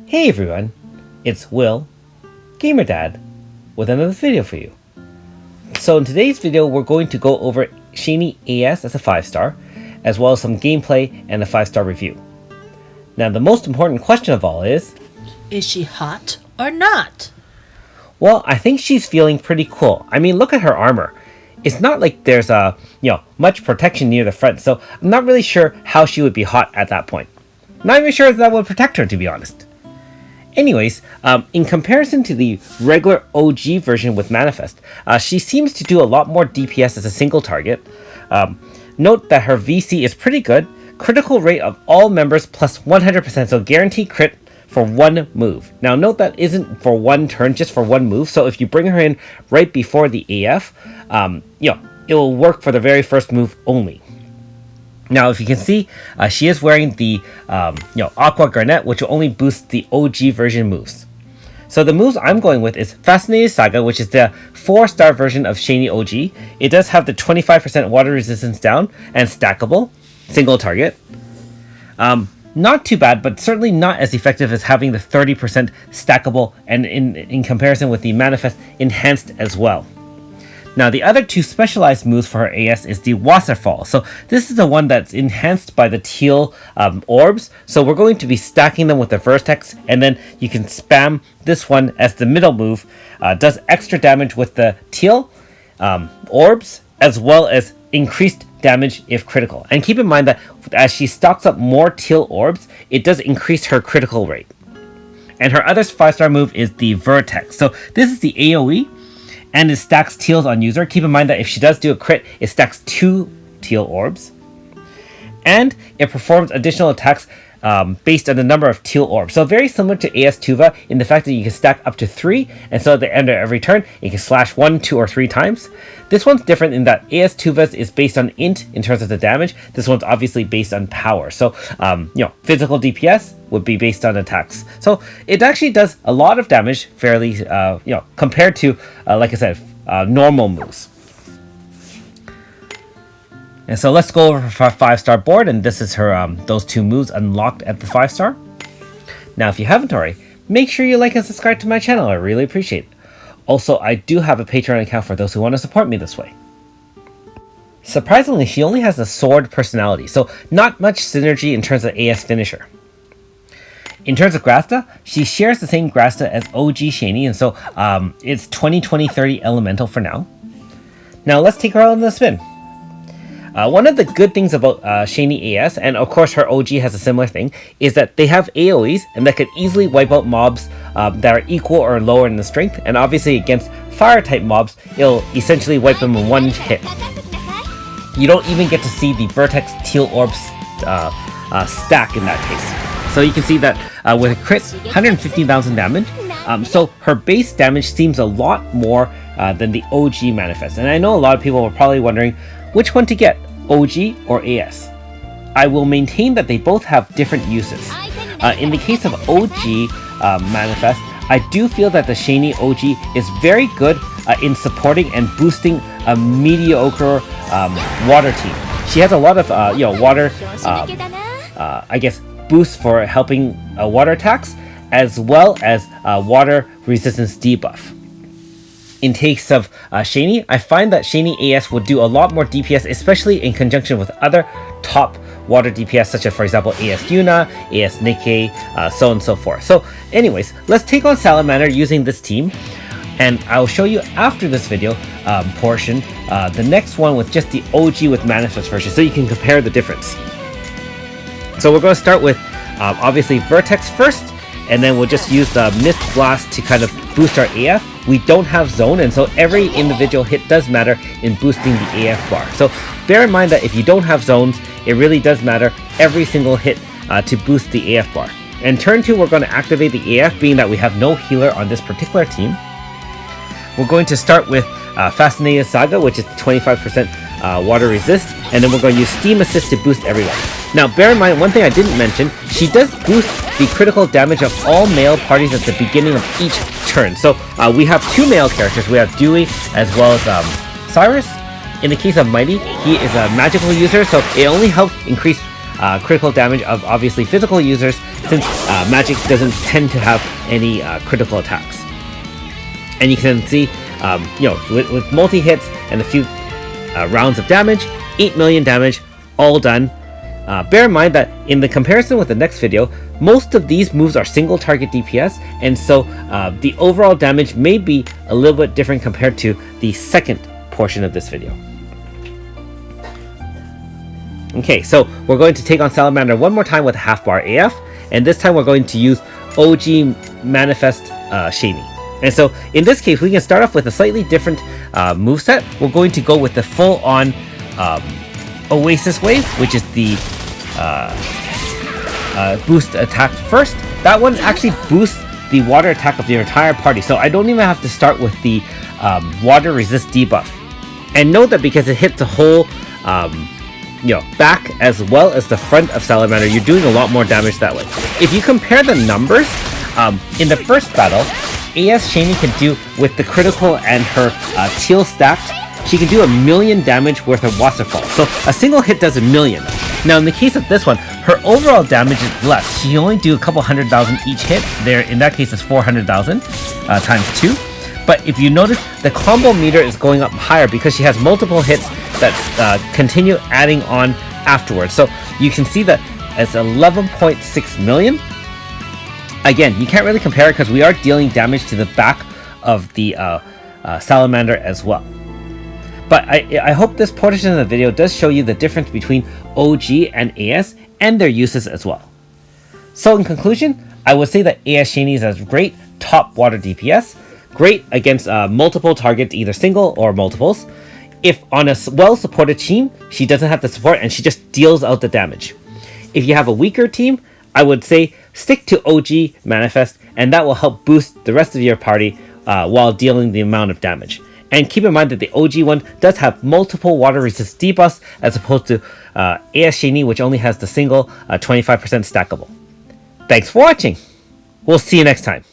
Hey everyone, it's Will, Gamer Dad, with another video for you. So in today's video, we're going to go over Shanie AS as a 5-star, as well as some gameplay and a 5-star review. Now the most important question of all is she hot or not? Well, I think she's feeling pretty cool. I mean, look at her armor. It's not like there's much protection near the front, so I'm not really sure how she would be hot at that point. Not even sure if that would protect her, to be honest. Anyways, in comparison to the regular OG version with Manifest, she seems to do a lot more DPS as a single target. Note that her VC is pretty good. Critical rate of all members plus 100%, so guaranteed crit for one move. Now note that isn't for one turn, just for one move, so if you bring her in right before the AF, it will work for the very first move only. Now, if you can see, she is wearing the Aqua Garnet, which will only boost the OG version moves. So the moves I'm going with is Fascinating Saga, which is the 4-star version of Shanie OG. It does have the 25% water resistance down and stackable, single target. Not too bad, but certainly not as effective as having the 30% stackable and in comparison with the Manifest enhanced as well. Now, the other two specialized moves for her AS is the Wasserfall. So this is the one that's enhanced by the teal orbs. So we're going to be stacking them with the Vertex, and then you can spam this one as the middle move. Does extra damage with the teal orbs, as well as increased damage if critical. And keep in mind that as she stocks up more teal orbs, it does increase her critical rate. And her other 5-star move is the Vertex. So this is the AoE. And it stacks teals on user. Keep in mind that if she does do a crit, it stacks 2 teal orbs. And it performs additional attacks based on the number of teal orbs. So very similar to AS Tuva in the fact that you can stack up to 3, and so at the end of every turn, you can slash 1, 2, or 3 times. This one's different in that AS Tuva's is based on int in terms of the damage. This one's obviously based on power. So, physical DPS would be based on attacks. So it actually does a lot of damage fairly, compared to, like I said, normal moves. And so let's go over her 5-star board, and this is her those 2 moves unlocked at the 5-star. Now, if you haven't already, make sure you like and subscribe to my channel. I really appreciate it. Also, I do have a Patreon account for those who want to support me this way. Surprisingly, she only has a sword personality, so not much synergy in terms of AS finisher. In terms of Grasta, she shares the same Grasta as OG Shanie, and so it's 20-20-30 elemental for now. Now let's take her out on the spin. One of the good things about Shanie AS, and of course her OG has a similar thing, is that they have AoEs and that could easily wipe out mobs that are equal or lower in the strength, and obviously against fire type mobs, it'll essentially wipe them in one hit. You don't even get to see the Vertex Teal Orbs stack in that case. So you can see that with a crit, 115,000 damage, so her base damage seems a lot more than the OG Manifest. And I know a lot of people are probably wondering which one to get, OG or AS. I will maintain that they both have different uses. In the case of OG Manifest, I do feel that the Shanie OG is very good in supporting and boosting a mediocre water team. She has a lot of water, boosts for helping water attacks, as well as water resistance debuff. In case of Shanie, I find that Shanie AS would do a lot more DPS, especially in conjunction with other top water DPS, such as, for example, AS Yuna, AS Nikkei, so on and so forth. So anyways, let's take on Salamander using this team, and I'll show you after this video portion, the next one with just the OG with Manifest version, so you can compare the difference. So we're going to start with, obviously, Vertex first, and then we'll just use the Mist Blast to kind of boost our AF. We don't have zone, and so every individual hit does matter in boosting the AF bar. So bear in mind that if you don't have zones, it really does matter every single hit to boost the AF bar. And turn 2, we're going to activate the AF, being that we have no healer on this particular team. We're going to start with Fascinating Saga, which is 25% water resist, and then we're going to use Steam Assist to boost everyone. Now bear in mind, one thing I didn't mention, she does boost the critical damage of all male parties at the beginning of each turn. So we have 2 male characters. We have Dewey as well as Cyrus. In the case of Mighty, he is a magical user, so it only helps increase critical damage of obviously physical users, since magic doesn't tend to have any critical attacks. And you can see, with multi-hits and a few rounds of damage, 8 million damage, all done. Bear in mind that in the comparison with the next video, most of these moves are single target DPS, and so the overall damage may be a little bit different compared to the second portion of this video. Okay, so we're going to take on Salamander one more time with half bar AF, and this time we're going to use OG Manifest Shanie. And so in this case, we can start off with a slightly different moveset. We're going to go with the full-on Oasis Wave, which is the boost attack first. That one actually boosts the water attack of your entire party, so I don't even have to start with the water resist debuff. And note that because it hits the whole back as well as the front of Salamander, you're doing a lot more damage that way. If you compare the numbers, in the first battle, AS Shanie can do, with the critical and her teal stacks, she can do 1 million damage worth of waterfall. So a single hit does 1 million. Now in the case of this one, her overall damage is less. She can only do a couple 100,000 each hit. There, in that case, it's 400,000 times 2. But if you notice, the combo meter is going up higher because she has multiple hits that continue adding on afterwards. So you can see that it's 11.6 million. Again, you can't really compare it because we are dealing damage to the back of the Salamander as well. But I hope this portion of the video does show you the difference between OG and AS and their uses as well. So in conclusion, I would say that AS Shanie is a great top water DPS, great against multiple targets, either single or multiples. If on a well-supported team, she doesn't have the support and she just deals out the damage. If you have a weaker team, I would say stick to OG Manifest, and that will help boost the rest of your party while dealing the amount of damage. And keep in mind that the OG one does have multiple water resist debuffs as opposed to AS Shanie, which only has the single 25% stackable. Thanks for watching. We'll see you next time.